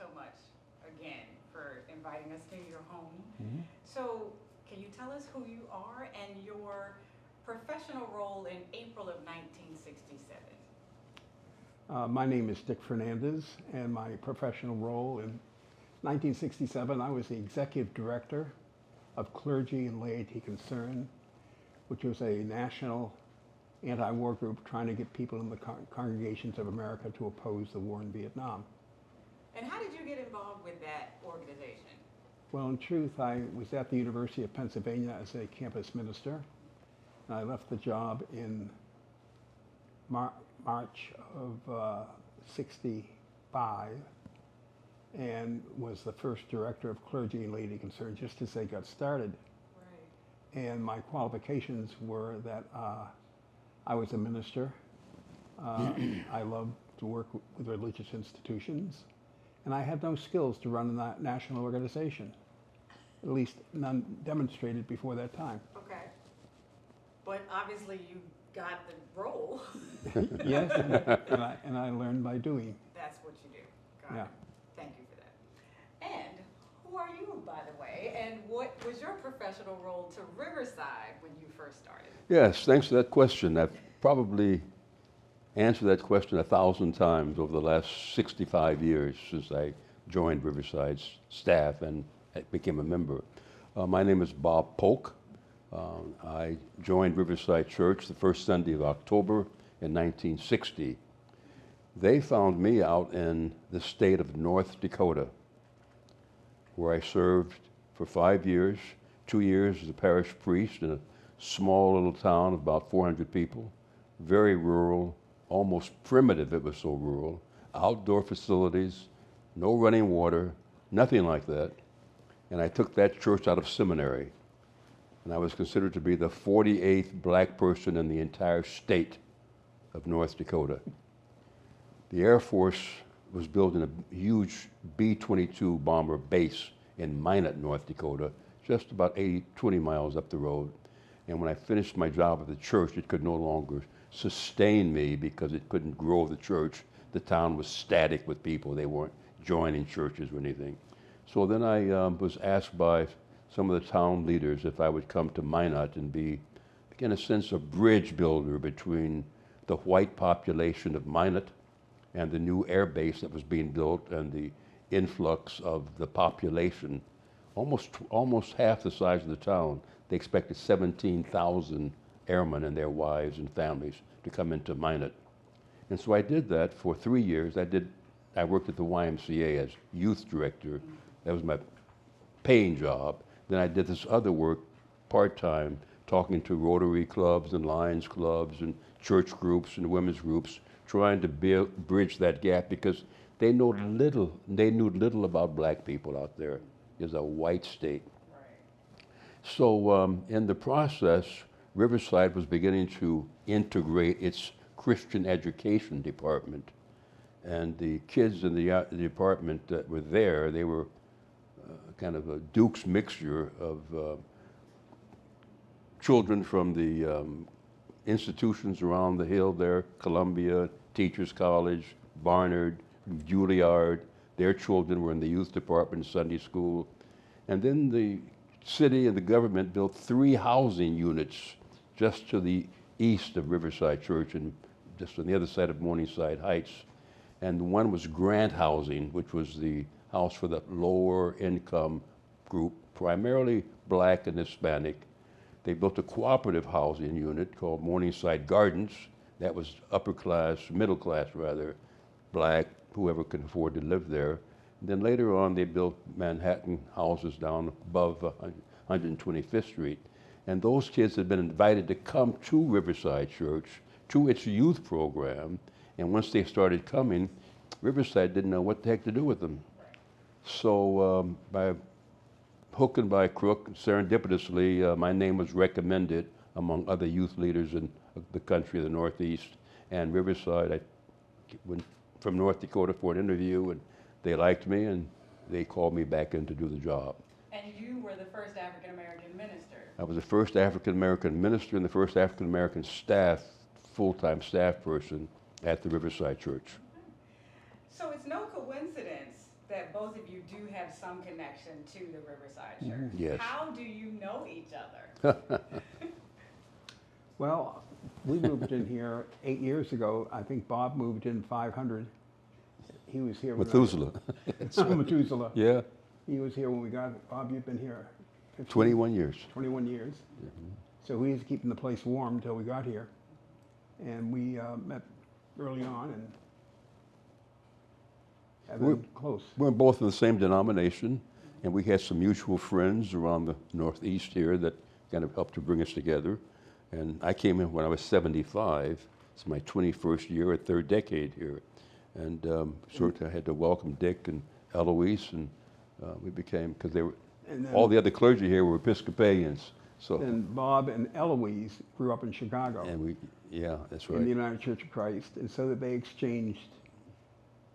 so much again for inviting us to your home. Mm-hmm. So can you tell us who you are and your professional role in April of 1967? My name is Dick Fernandez, and my professional role in 1967, I was the executive director of Clergy and Laymen Concerned, which was a national anti-war group trying to get people in the congregations of America to oppose the war in Vietnam. And how did you get involved with that organization? Well, in truth, I was at the University of Pennsylvania as a campus minister. And I left the job in March of '65 and was the first director of Clergy and Laymen Concerned just as they got started. Right. And my qualifications were that I was a minister. I loved to work with religious institutions, and I had no skills to run a national organization, at least none demonstrated before that time. Okay. But obviously you got the role. Yes, and I learned by doing. That's what you do. Got Yeah. it. Thank you for that. And who are you, by the way? And what was your professional role to Riverside when you first started? Yes, thanks for that question. I've probably answered that question 1,000 times over the last 65 years since I joined Riverside's staff and became a member. My name is Bob Polk. I joined Riverside Church the first Sunday of October in 1960. They found me out in the state of North Dakota, where I served for 5 years, 2 years as a parish priest in a small little town of about 400 people, very rural, almost primitive, it was so rural, outdoor facilities, no running water, nothing like that. And I took that church out of seminary. And I was considered to be the 48th black person in the entire state of North Dakota. The Air Force was building a huge B-22 bomber base in Minot, North Dakota, just about 20 miles up the road. And when I finished my job at the church, it could no longer sustain me because it couldn't grow the church. The town was static with people. They weren't joining churches or anything. So then I was asked by some of the town leaders if I would come to Minot and be, in a sense, a bridge builder between the white population of Minot and the new air base that was being built and the influx of the population, almost half the size of the town. They expected 17,000 airmen and their wives and families to come into Minot. And so I did that for 3 years. I worked at the YMCA as youth director. That was my paying job. Then I did this other work part-time, talking to Rotary clubs and Lions clubs and church groups and women's groups, trying to bridge that gap because they knew little about black people out there. It's a white state. Right. So in the process, Riverside was beginning to integrate its Christian education department. And the kids in the department that were there, they were kind of a Duke's mixture of children from the institutions around the hill there, Columbia, Teachers College, Barnard, Juilliard. Their children were in the youth department, Sunday school. And then the city and the government built 3 housing units just to the east of Riverside Church and just on the other side of Morningside Heights. And one was Grant Housing, which was the house for the lower income group, primarily black and Hispanic. They built a cooperative housing unit called Morningside Gardens. That was upper class, middle class rather, black, whoever could afford to live there. And then later on, they built Manhattan houses down above 125th Street. And those kids had been invited to come to Riverside Church, to its youth program. And once they started coming, Riverside didn't know what the heck to do with them. So by hook and by crook, serendipitously, my name was recommended among other youth leaders in the country of the Northeast. And Riverside, I went from North Dakota for an interview, and they liked me, and they called me back in to do the job. And you were the first African-American minister. I was the first African-American minister and the first African-American full-time staff person at the Riverside Church. So it's no coincidence that both of you do have some connection to the Riverside Church. Yes. How do you know each other? Well, we moved in here 8 years ago. I think Bob moved in 500. He was here when Methuselah. Methuselah. Yeah, He was here when we got, Bob, you've been here 15, 21 years. 21 years. So he was keeping the place warm until we got here. And we met early on and have been close. We're both in the same denomination, and we had some mutual friends around the Northeast here that kind of helped to bring us together. And I came in when I was 75. It's my 21st year, or third decade here. And sort of had to welcome Dick and Eloise, and we became, because they were, And then, all the other clergy here were Episcopalians. So, and Bob and Eloise grew up in Chicago and we, yeah, that's in the right. United Church of Christ. And so that they exchanged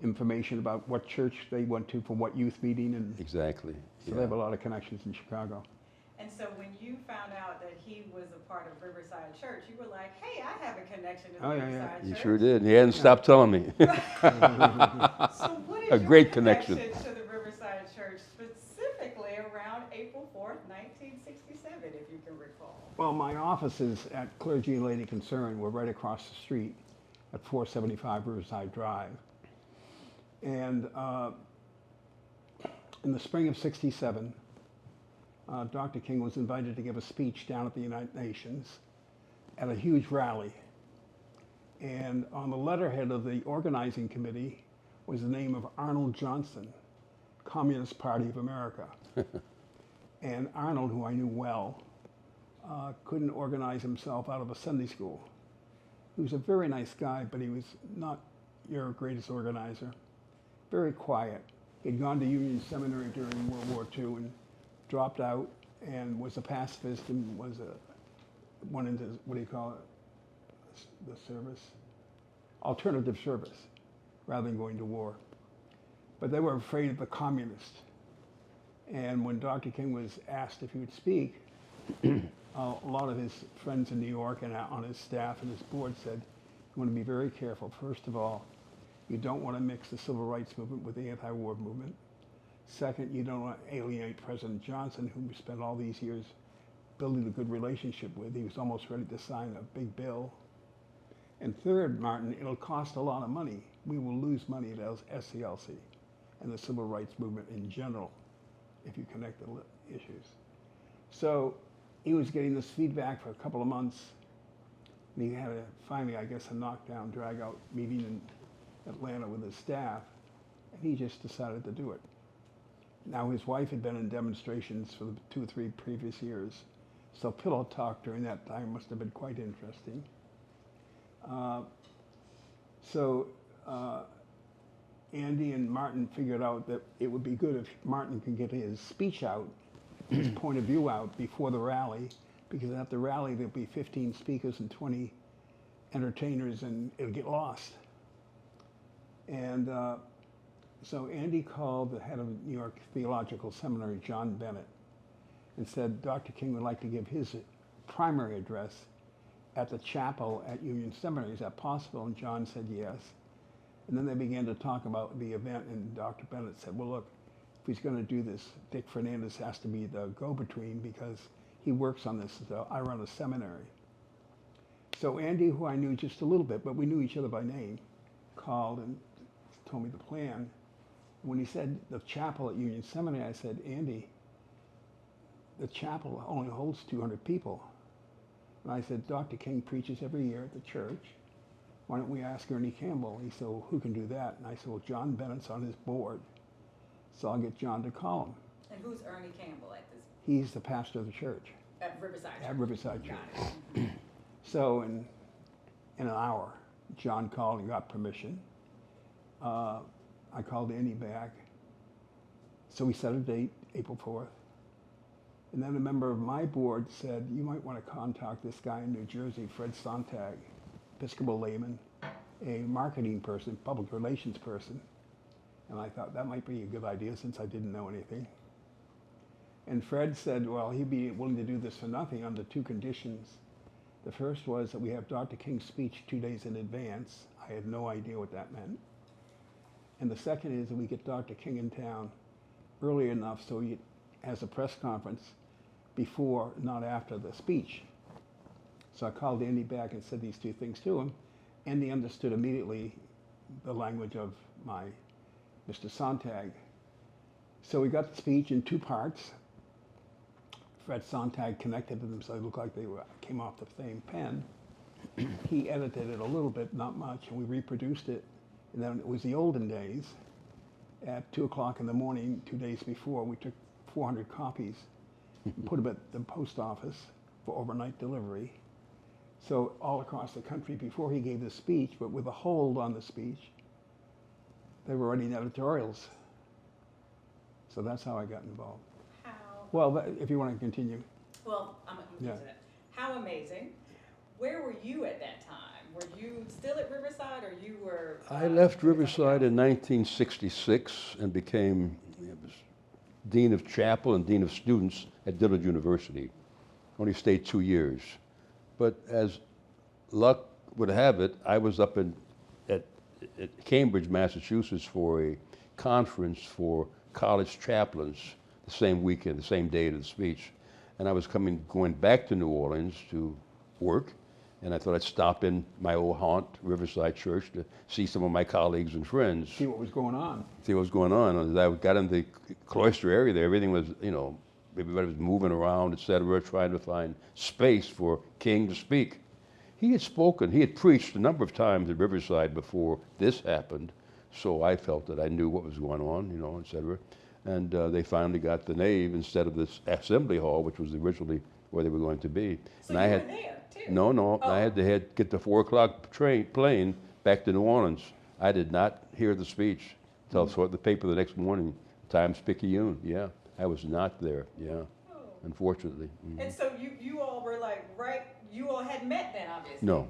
information about what church they went to for what youth meeting. And Exactly. so they have a lot of connections in Chicago. And so when you found out that he was a part of Riverside Church, you were like, hey, I have a connection to the Oh, yeah, Riverside yeah. You Church. sure did. He hadn't stopped telling me. So what is A your great connection. to the Riverside Church, specifically around April 4th, 1967, if you can recall? Well, my offices at Clergy and Laymen Concerned were right across the street at 475 Riverside Drive. And in the spring of '67, Dr. King was invited to give a speech down at the United Nations at a huge rally. And on the letterhead of the organizing committee was the name of Arnold Johnson, Communist Party of America. And Arnold, who I knew well, couldn't organize himself out of a Sunday school. He was a very nice guy, but he was not your greatest organizer. Very quiet. He'd gone to Union Seminary during World War II and dropped out and was a pacifist and went into, what do you call it, the service? Alternative service, rather than going to war. But they were afraid of the communists. And when Dr. King was asked if he would speak, a lot of his friends in New York and on his staff and his board said, you want to be very careful. First of all, you don't want to mix the civil rights movement with the anti-war movement. Second, you don't want to alienate President Johnson, whom we spent all these years building a good relationship with. He was almost ready to sign a big bill. And third, Martin, it'll cost a lot of money. We will lose money at SCLC and the civil rights movement in general if you connect the issues. So he was getting this feedback for a couple of months. And he had finally, I guess, a knockdown, drag-out meeting in Atlanta with his staff, and he just decided to do it. Now, his wife had been in demonstrations for the 2 or 3 previous years, so pillow talk during that time must have been quite interesting. Andy and Martin figured out that it would be good if Martin could get his speech out, his point of view out before the rally, because at the rally there'll be 15 speakers and 20 entertainers and it'll get lost. And so Andy called the head of New York Theological Seminary, John Bennett, and said Dr. King would like to give his primary address at the chapel at Union Seminary. Is that possible? And John said yes. And then they began to talk about the event, and Dr. Bennett said, well, look, if he's going to do this, Dick Fernandez has to be the go-between because he works on this. So I run a seminary. So Andy, who I knew just a little bit, but we knew each other by name, called and told me the plan. When he said the chapel at Union Seminary, I said, Andy, the chapel only holds 200 people. And I said, Dr. King preaches every year at the church. Why don't we ask Ernie Campbell? He said, well, who can do that? And I said, well, John Bennett's on his board. So I'll get John to call him. And who's Ernie Campbell at this? He's the pastor of the church. At Riverside Church. At Riverside Church. Got it. So in an hour, John called and got permission. I called Andy back. So we set a date, April 4th. And then a member of my board said, you might want to contact this guy in New Jersey, Fred Sontag, Episcopal layman, a marketing person, public relations person. And I thought that might be a good idea since I didn't know anything. And Fred said, well, he'd be willing to do this for nothing under 2 conditions. The first was that we have Dr. King's speech 2 days in advance. I had no idea what that meant. And the second is that we get Dr. King in town early enough so he has a press conference before, not after the speech. So I called Andy back and said these two things to him. Andy understood immediately the language of my Mr. Sontag. So we got the speech in 2 parts. Fred Sontag connected them so they looked like they came off the same pen. He edited it a little bit, not much, and we reproduced it. And then it was the olden days. At 2 o'clock in the morning, 2 days before, we took 400 copies and put them at the post office for overnight delivery. So all across the country, before he gave the speech, but with a hold on the speech, they were writing editorials. So that's how I got involved. How? Well, if you want to continue. Well, I'm going to get to that. How amazing. Where were you at that time? Were you still at Riverside, or you were? I left Riverside in 1966 and became Dean of Chapel and Dean of Students at Dillard University. Only stayed 2 years. But as luck would have it, I was up at Cambridge, Massachusetts for a conference for college chaplains the same weekend, the same day of the speech. And I was going back to New Orleans to work, and I thought I'd stop in my old haunt, Riverside Church, to see some of my colleagues and friends. See what was going on. See what was going on. As I got in the cloister area there, everything was, everybody was moving around, et cetera, trying to find space for King to speak. He had preached a number of times at Riverside before this happened, so I felt that I knew what was going on, et cetera. And they finally got the nave instead of this assembly hall, which was originally where they were going to be. So you were there, too? No, Oh. I had to get the 4 o'clock plane back to New Orleans. I did not hear the speech until I saw the paper the next morning, Times-Picayune, yeah. I was not there, yeah, unfortunately. Mm-hmm. And so you all were like, you all had met then, obviously. No.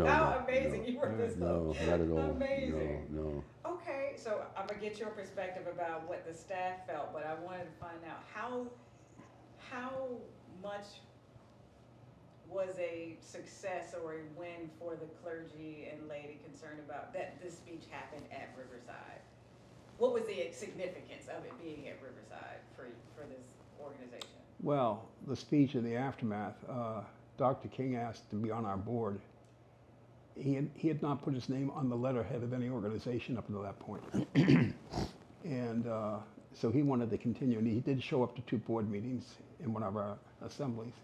How amazing you were this No, not at all. Amazing. No. Okay, so I'm gonna get your perspective about what the staff felt, but I wanted to find out how much was a success or a win for the clergy and laity concerned about that this speech happened at Riverside? What was the significance of it being at Riverside for this organization? Well, the speech in the aftermath, Dr. King asked to be on our board. He had not put his name on the letterhead of any organization up until that point. And so he wanted to continue, and he did show up to 2 board meetings in one of our assemblies.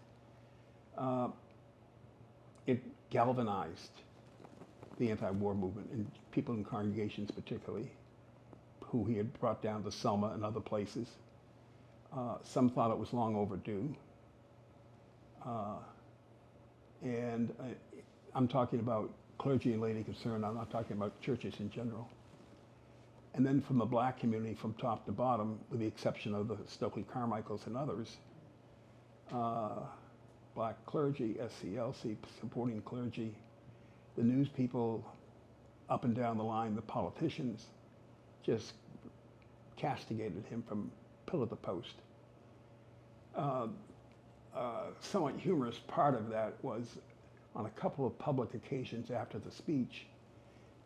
It galvanized the anti-war movement, and people in congregations particularly, who he had brought down to Selma and other places. Some thought it was long overdue. And I'm talking about clergy and laity concerned. I'm not talking about churches in general. And then from the black community, from top to bottom, with the exception of the Stokely Carmichaels and others, black clergy, SCLC, supporting clergy, the news people, up and down the line, the politicians, just castigated him from pillar to post. Somewhat humorous part of that was on a couple of public occasions after the speech,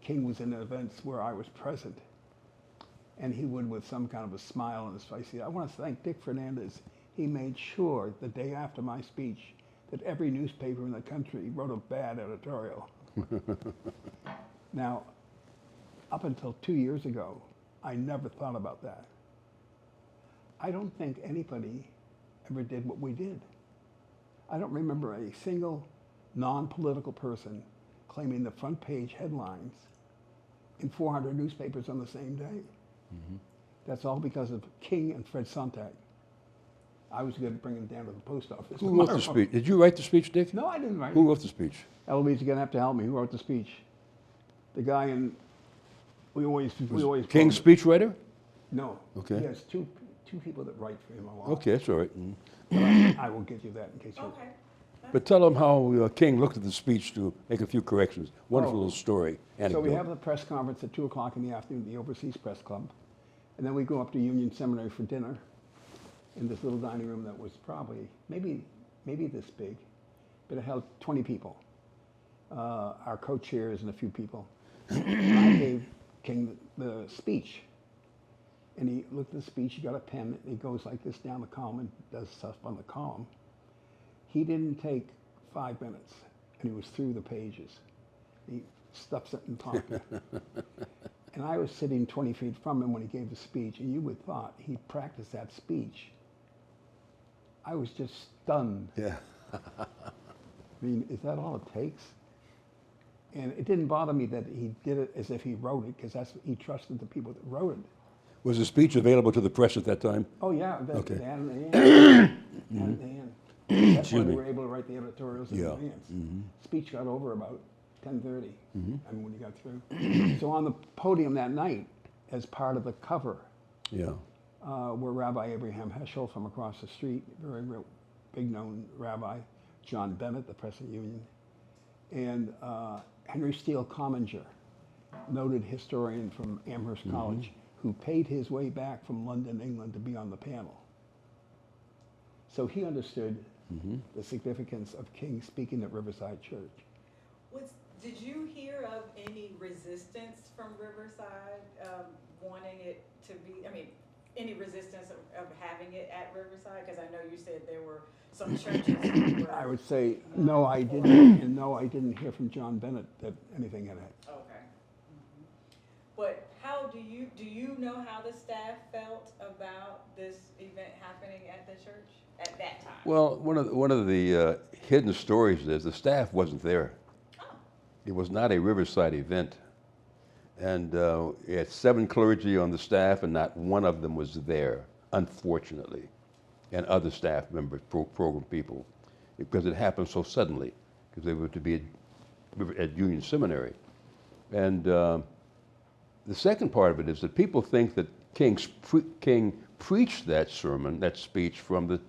King was in events where I was present, and he would, with some kind of a smile on his face, say, I want to thank Dick Fernandez. He made sure the day after my speech that every newspaper in the country wrote a bad editorial. Now, up until 2 years ago, I never thought about that. I don't think anybody ever did what we did. I don't remember a single non-political person claiming the front page headlines in 400 newspapers on the same day. Mm-hmm. That's all because of King and Fred Sontag. I was good at bringing them down to the post office. Who wrote the speech? Did you write the speech, Dick? No, I didn't write it. Who wrote the speech? Eloise, you're gonna have to help me. Who wrote the speech? The guy in, we always. King's speechwriter? No. Okay. He has two people that write for him a lot. Okay, that's all right. I will get you that in case you. Okay. But tell them how King looked at the speech to make a few corrections. Wonderful little story. So we have the press conference at 2 o'clock in the afternoon at the Overseas Press Club. And then we go up to Union Seminary for dinner in this little dining room that was probably, maybe this big, but it held 20 people. Our co-chairs and a few people. And I gave King the speech. And he looked at the speech, he got a pen, and he goes like this down the column and does stuff on the column. He didn't take 5 minutes, and he was through the pages. He stuffs it in pocket. And I was sitting 20 feet from him when he gave the speech, and you would have thought he practiced that speech. I was just stunned. Yeah. I mean, is that all it takes? And it didn't bother me that he did it as if he wrote it, because he trusted the people that wrote it. Was the speech available to the press at that time? Oh yeah, Okay. the hand in the hand. Hand in the hand. That's why Excuse we me. were able to write the editorials in Yeah. advance. Speech got over about 10:30. I mean, when he got through. So on the podium that night, as part of the cover, Yeah. were Rabbi Abraham Heschel from across the street, very real, big known rabbi, John Bennett, the President Union, and Henry Steele Comminger, noted historian from Amherst College, who paid his way back from London, England to be on the panel. So he understood the significance of King speaking at Riverside Church. Did you hear of any resistance from Riverside wanting it to be, I mean, any resistance of having it at Riverside? Because I know you said there were some churches that were. I would say, no, I didn't, and no, I didn't hear from John Bennett that anything had happened. Okay. But how do you know how the staff felt about this event happening at the church at that time? Well, one of the hidden stories is the staff wasn't there. Oh. It was not a Riverside event. And we had 7 clergy on the staff, and not one of them was there, unfortunately, and other staff members, program people, because it happened so suddenly, because they were to be at Union Seminary. And the second part of it is that people think that King preached that sermon, that speech, on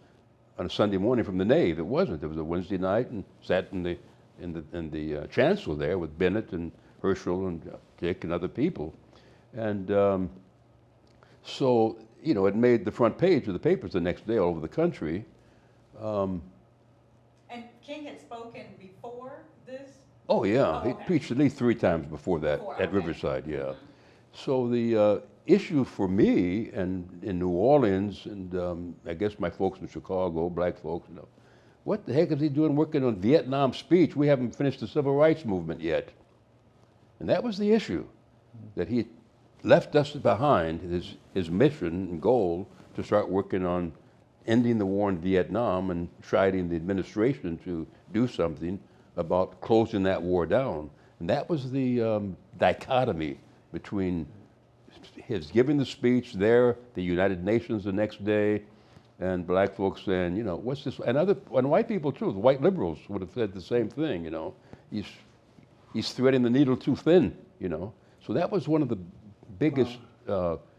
a Sunday morning from the nave. It wasn't. It was a Wednesday night, and sat in the chancel there with Bennett and Herschel and Dick and other people. And so, you know, it made the front page of the papers the next day all over the country. And King had spoken before this? Oh, yeah. Oh, He okay. preached at least 3 times before that at Okay. Riverside, yeah. So the issue for me and in New Orleans, and I guess my folks in Chicago, black folks, you know, what the heck is he doing working on Vietnam speech? We haven't finished the civil rights movement yet. And that was the issue, that he left us behind, his mission and goal to start working on ending the war in Vietnam and trying the administration to do something about closing that war down. And that was the dichotomy between his giving the speech there, the United Nations the next day, and black folks saying, you know, what's this? And white people too, the white liberals would have said the same thing, you know. He's threading the needle too thin, you know. So that was one of the biggest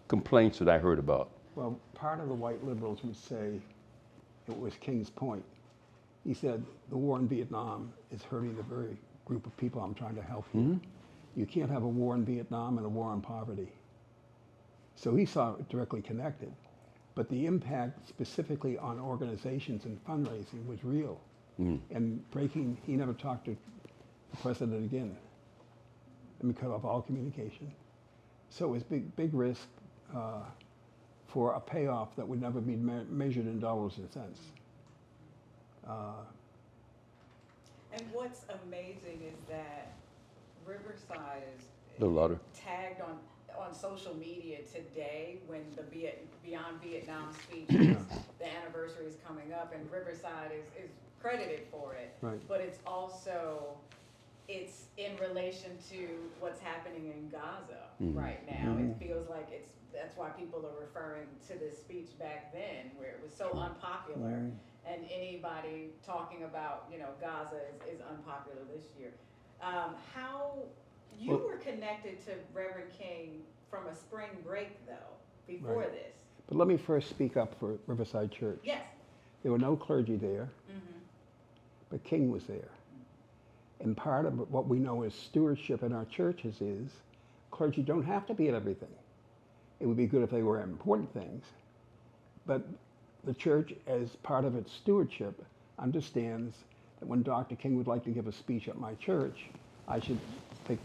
complaints that I heard about. Well, part of the white liberals would say, it was King's point. He said, the war in Vietnam is hurting the very group of people I'm trying to help here. You can't have a war in Vietnam and a war on poverty. So he saw it directly connected. But the impact specifically on organizations and fundraising was real. And he never talked to the president again. And we cut off all communication. So it was big risk for a payoff that would never be measured in dollars and cents. And what's amazing is that Riverside is A little louder. tagged on social media today when the Beyond Vietnam speech, the anniversary is coming up, and Riverside is credited for it. Right. But it's also, it's in relation to what's happening in Gaza right now. It feels like that's why people are referring to this speech back then, where it was so unpopular. And anybody talking about, you know, Gaza is unpopular this year. How you were connected to Reverend King from a spring break, though, before Right. this. But let me first speak up for Riverside Church. Yes. There were no clergy there, but King was there. And part of what we know as stewardship in our churches is clergy don't have to be at everything. It would be good if they were at important things, but the church, as part of its stewardship, understands that when Dr. King would like to give a speech at my church, I should take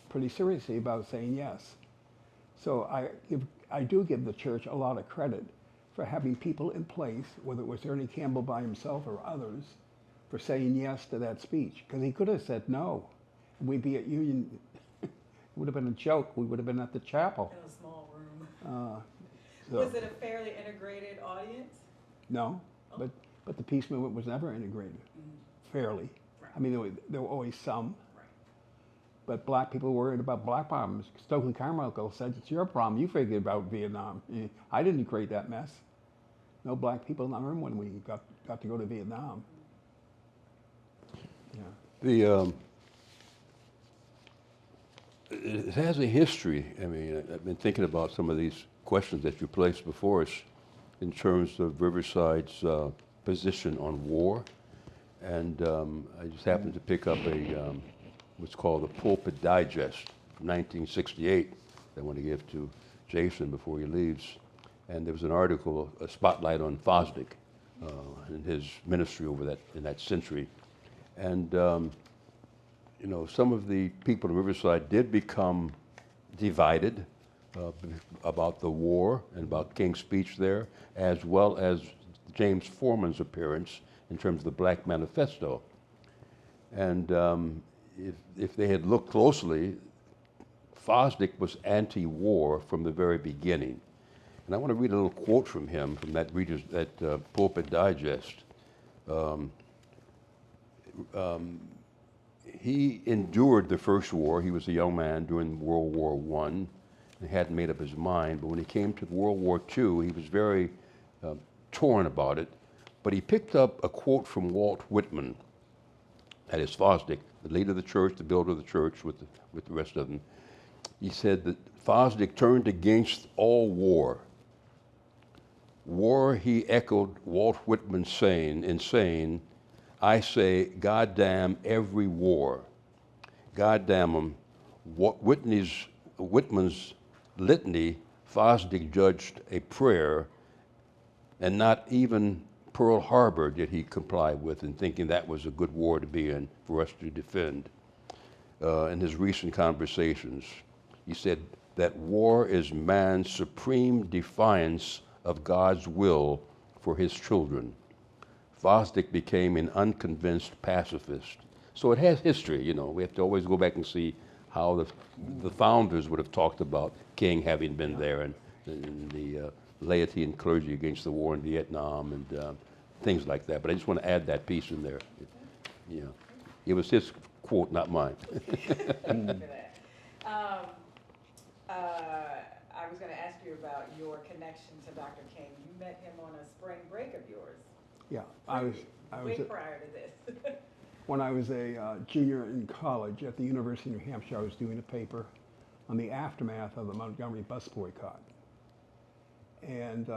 pretty seriously about saying yes. So I do give the church a lot of credit for having people in place, whether it was Ernie Campbell by himself or others, for saying yes to that speech. Because he could have said no. We'd be at Union, it would have been a joke. We would have been at the chapel. In a small room. So, Was it a fairly integrated audience? no, Oh. but the peace movement was never integrated, fairly. Right. I mean, there were always some. Right. But black people were worried about black problems. Stokely Carmichael said, it's your problem. You figured about Vietnam. I didn't create that mess. No black people in the room when we got to go to Vietnam. Yeah. It has a history. I mean, I've been thinking about some of these questions that you placed before us in terms of Riverside's position on war. And I just happened to pick up what's called the Pulpit Digest from 1968 that I want to give to Jason before he leaves. And there was an article, a spotlight on Fosdick and his ministry in that century. And you know, some of the people in Riverside did become divided about the war and about King's speech there, as well as James Foreman's appearance in terms of the Black Manifesto. And if they had looked closely, Fosdick was anti-war from the very beginning. And I want to read a little quote from him from that Pulpit Digest. He endured the first war. He was a young man during World War I and hadn't made up his mind. But when he came to World War II, he was very torn about it. But he picked up a quote from Walt Whitman, that is Fosdick, the leader of the church, the builder of the church with the rest of them. He said that Fosdick turned against all war. War, he echoed Walt Whitman saying, I say, God damn every war. God damn them. Whitman's litany, Fosdick judged a prayer, and not even Pearl Harbor did he comply with in thinking that was a good war to be in for us to defend. In his recent conversations, he said that war is man's supreme defiance of God's will for his children. Fosdick became an unconvinced pacifist. So it has history, you know. We have to always go back and see how the founders would have talked about King having been there and the laity and clergy against the war in Vietnam and things like that. But I just want to add that piece in there. Yeah, it was his quote, not mine. Thank you for that. I was going to ask you about your connection to Dr. King. You met him on a spring break of yours. Yeah, I was way prior to this. when I was a junior in college at the University of New Hampshire, I was doing a paper on the aftermath of the Montgomery bus boycott. And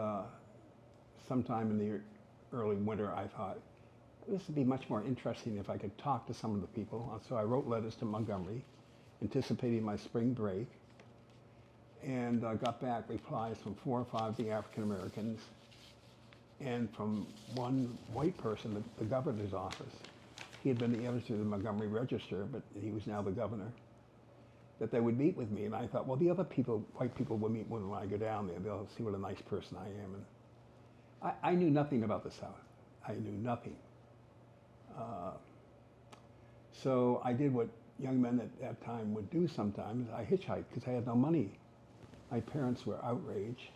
sometime in the early winter, I thought, this would be much more interesting if I could talk to some of the people. So I wrote letters to Montgomery, anticipating my spring break, and got back replies from 4 or 5 of the African Americans, and from one white person at the governor's office. He had been the editor of the Montgomery Register, but he was now the governor, that they would meet with me. And I thought, well, the other people, white people, will meet when I go down there. They'll see what a nice person I am. And I knew nothing about the South. I knew nothing. So I did what young men at that time would do sometimes. I hitchhiked because I had no money. My parents were outraged,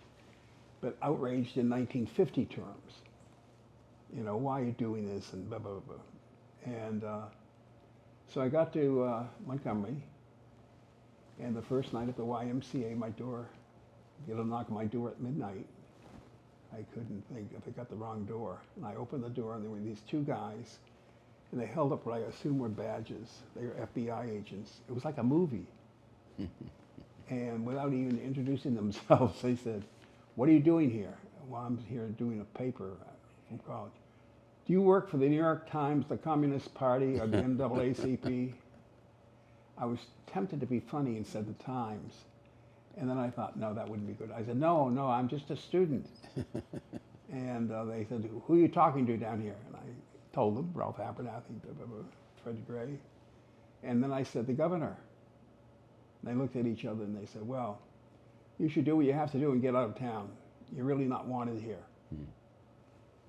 but outraged in 1950 terms. You know, why are you doing this and blah, blah, blah. And so I got to Montgomery, and the first night at the YMCA, get a knock on my door at midnight. I couldn't think if I got the wrong door. And I opened the door, and there were these 2 guys, and they held up what I assume were badges. They were FBI agents. It was like a movie. And without even introducing themselves, they said, "What are you doing here?" "Well, I'm here doing a paper from college." "Do you work for the New York Times, the Communist Party, or the NAACP?" I was tempted to be funny and said the Times. And then I thought, no, that wouldn't be good. I said, no, I'm just a student. And they said, "Who are you talking to down here?" And I told them, Ralph Abernathy, Fred Gray. And then I said, "The governor." And they looked at each other and they said, well, you should do what you have to do and get out of town. You're really not wanted here.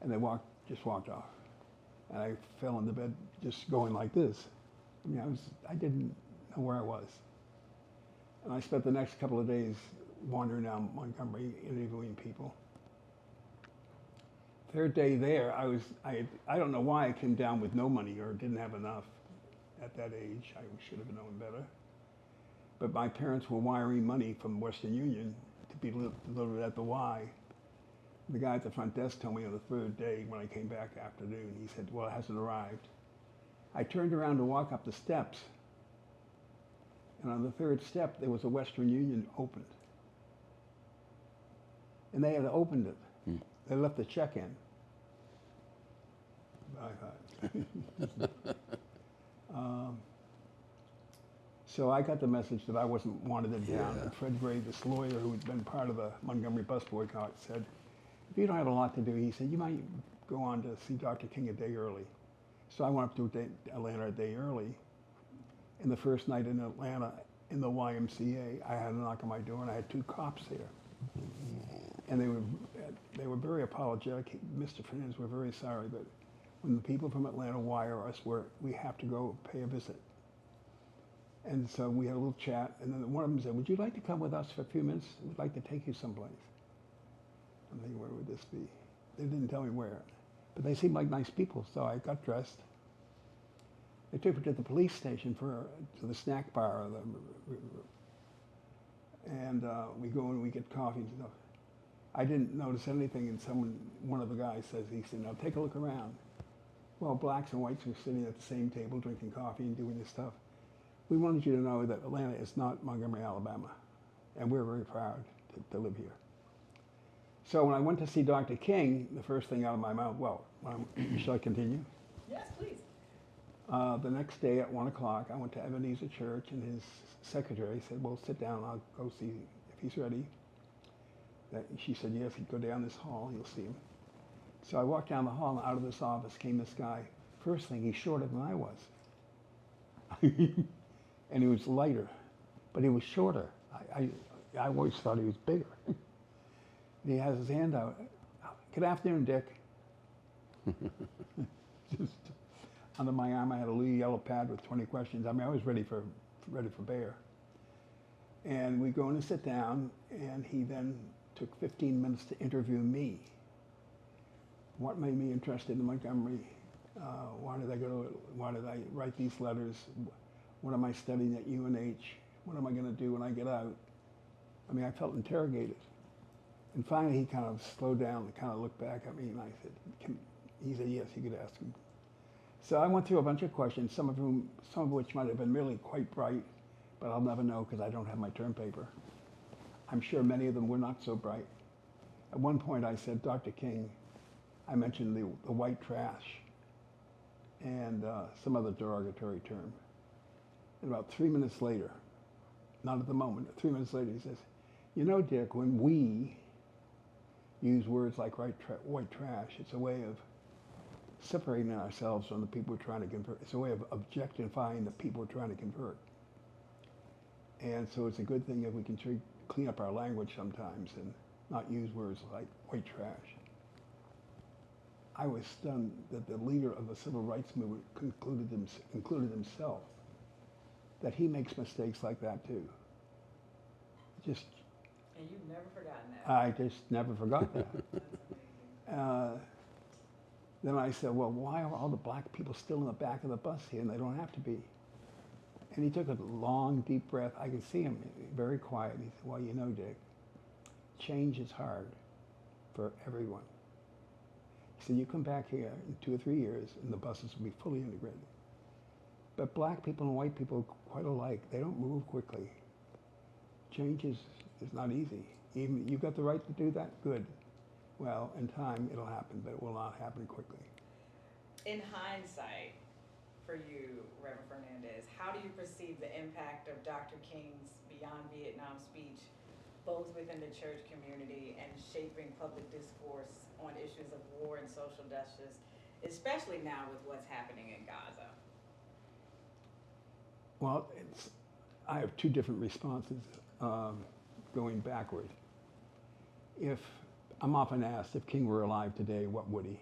And they just walked off. And I fell into bed just going like this. I mean, I didn't know where I was. And I spent the next couple of days wandering down Montgomery, interviewing people. Third day there, I don't know why I came down with no money or didn't have enough at that age. I should have known better. But my parents were wiring money from Western Union to be delivered at the Y. The guy at the front desk told me on the third day when I came back afternoon, he said, well, it hasn't arrived. I turned around to walk up the steps, and on the third step, there was a Western Union opened. And they had opened it. They left the check in. I thought. So I got the message that I wasn't wanted in town. And Fred Gray, this lawyer who had been part of the Montgomery bus boycott, said, if you don't have a lot to do, he said, you might go on to see Dr. King a day early. So I went up to Atlanta a day early. And the first night in Atlanta, in the YMCA, I had a knock on my door, and I had 2 cops there. And they were very apologetic. Mr. Fernandez, we're very sorry, but when the people from Atlanta wire us, we have to go pay a visit. And so we had a little chat, and then one of them said, would you like to come with us for a few minutes? We'd like to take you someplace. I'm thinking, where would this be? They didn't tell me where. But they seemed like nice people, so I got dressed. They took me to the police station to the snack bar. And we go and we get coffee and stuff. I didn't notice anything, and one of the guys says, he said, now take a look around. Well, blacks and whites were sitting at the same table drinking coffee and doing this stuff. We wanted you to know that Atlanta is not Montgomery, Alabama, and we're very proud to live here. So when I went to see Dr. King, the first thing out of my mouth, shall I continue? Yes, please. The next day at 1 o'clock, I went to Ebenezer Church, and his secretary said, well, sit down, I'll go see if he's ready. She said, yes, he'd go down this hall, you'll see him. So I walked down the hall, and out of this office came this guy. First thing, he's shorter than I was. And he was lighter, but he was shorter. I always thought he was bigger. And he has his hand out. Good afternoon, Dick. Just under my arm, I had a little yellow pad with 20 questions. I mean, I was ready for bear. And we go in and sit down, and he then took 15 minutes to interview me. What made me interested in Montgomery? Why did I write these letters? What am I studying at UNH? What am I going to do when I get out? I mean, I felt interrogated. And finally, he kind of slowed down and kind of looked back at me, and I said, he said, yes, you could ask him. So I went through a bunch of questions, some of which might have been really quite bright, but I'll never know because I don't have my term paper. I'm sure many of them were not so bright. At one point, I said, Dr. King, I mentioned the white trash and some other derogatory term. And about 3 minutes later, not at the moment, 3 minutes later, he says, you know, Dick, when we use words like white trash, it's a way of separating ourselves from the people we're trying to convert. It's a way of objectifying the people we're trying to convert. And so it's a good thing if we can clean up our language sometimes and not use words like white trash. I was stunned that the leader of the civil rights movement included himself, that he makes mistakes like that too. And you've never forgotten that. I just never forgot that. Then I said, well, why are all the black people still in the back of the bus here, and they don't have to be? And he took a long, deep breath. I could see him very quiet. He said, well, you know, Dick, change is hard for everyone. He said, you come back here in 2 or 3 years, and the buses will be fully integrated. But black people and white people are quite alike. They don't move quickly. Change is not easy. Even you've got the right to do that, good. Well, in time, it'll happen, but it will not happen quickly. In hindsight, for you, Reverend Fernandez, how do you perceive the impact of Dr. King's Beyond Vietnam speech, both within the church community and shaping public discourse on issues of war and social justice, especially now with what's happening in Gaza? Well, I have two different responses going backward. If I'm often asked if King were alive today, what would he?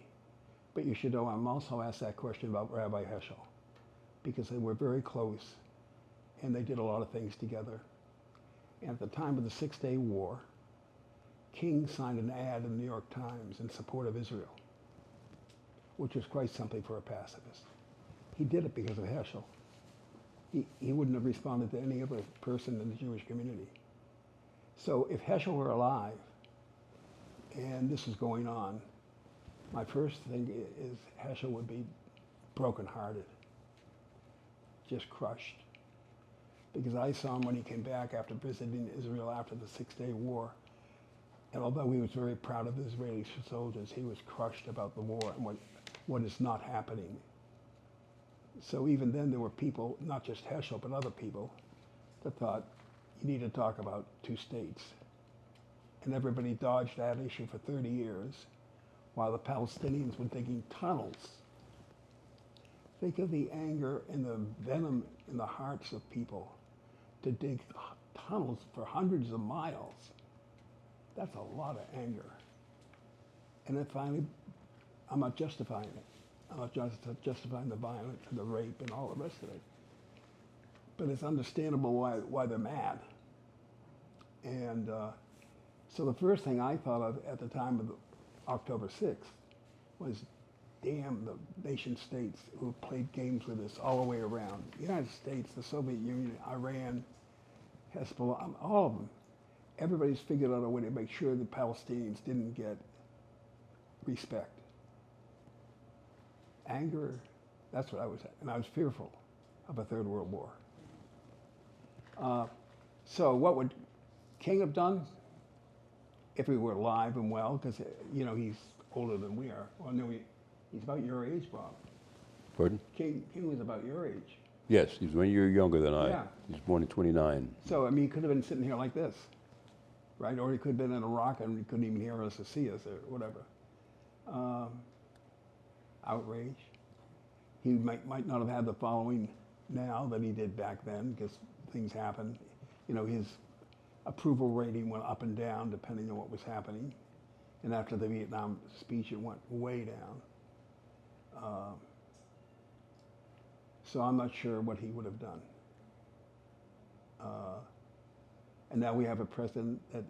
But you should know I'm also asked that question about Rabbi Heschel, because they were very close and they did a lot of things together. And at the time of the Six-Day War, King signed an ad in the New York Times in support of Israel, which was quite something for a pacifist. He did it because of Heschel. He wouldn't have responded to any other person in the Jewish community. So if Heschel were alive and this is going on, my first thing is Heschel would be brokenhearted, just crushed. Because I saw him when he came back after visiting Israel after the Six-Day War. And although he was very proud of the Israeli soldiers, he was crushed about the war and what is not happening. So even then there were people, not just Heschel, but other people, that thought you need to talk about two states. And everybody dodged that issue for 30 years while the Palestinians were digging tunnels. Think of the anger and the venom in the hearts of people to dig tunnels for hundreds of miles. That's a lot of anger. And then finally, I'm not justifying it. I'm not justifying the violence and the rape and all the rest of it. But it's understandable why they're mad. And so the first thing I thought of at the time of October 6th was, damn the nation states who played games with us all the way around. The United States, the Soviet Union, Iran, Hezbollah, all of them. Everybody's figured out a way to make sure the Palestinians didn't get respect. Anger, that's what I was at. And I was fearful of a third world war. So what would King have done if he were alive and well? Because, you know, he's older than we are. Well, no, he's about your age, Bob. Pardon? King was about your age. Yes, he's 1 year younger than I. Yeah. He's born in 29. So, I mean, he could have been sitting here like this, right? Or he could have been in Iraq and he couldn't even hear us or see us or whatever. Outrage. He might not have had the following now that he did back then, because things happen. You know, his approval rating went up and down depending on what was happening. And after the Vietnam speech, it went way down. So I'm not sure what he would have done. And now we have a president that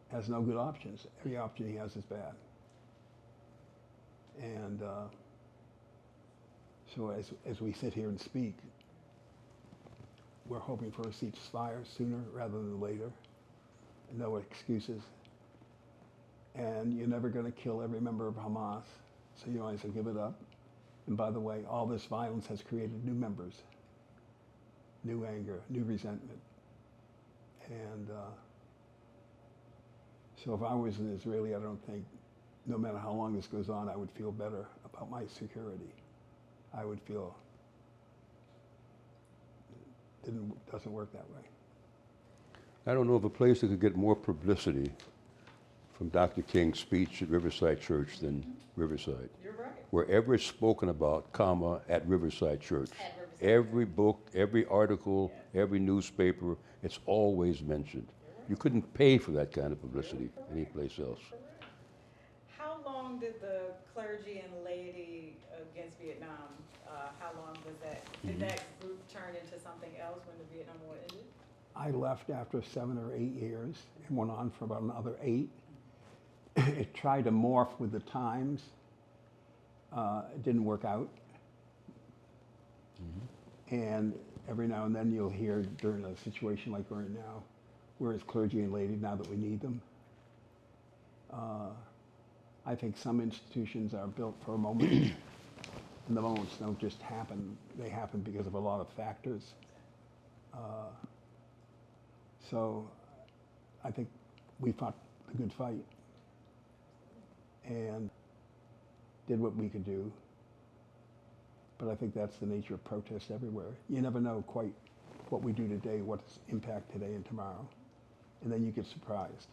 has no good options. Every option he has is bad. And so as we sit here and speak, we're hoping for a ceasefire sooner rather than later. No excuses. And you're never going to kill every member of Hamas, so you might as well give it up. And by the way, all this violence has created new members, new anger, new resentment. And so if I was an Israeli, I don't think, no matter how long this goes on, I would feel better about my security. I would feel it doesn't work that way. I don't know of a place that could get more publicity from Dr. King's speech at Riverside Church than Riverside. You're right. Wherever it's spoken about, comma, at Riverside Church. At Riverside. Every book, every article, every newspaper, it's always mentioned. You couldn't pay for that kind of publicity anyplace else. How long did the clergy and laity against Vietnam, how long was that? Did that group turn into something else when the Vietnam War ended? I left after 7 or 8 years and went on for about another 8. It tried to morph with the times. It didn't work out. Mm-hmm. And every now and then you'll hear during a situation like we're in now, where is clergy and laity now that we need them? I think some institutions are built for a moment, and the moments don't just happen. They happen because of a lot of factors. So I think we fought the good fight and did what we could do. But I think that's the nature of protest everywhere. You never know quite what we do today, what's impact today and tomorrow. And then you get surprised.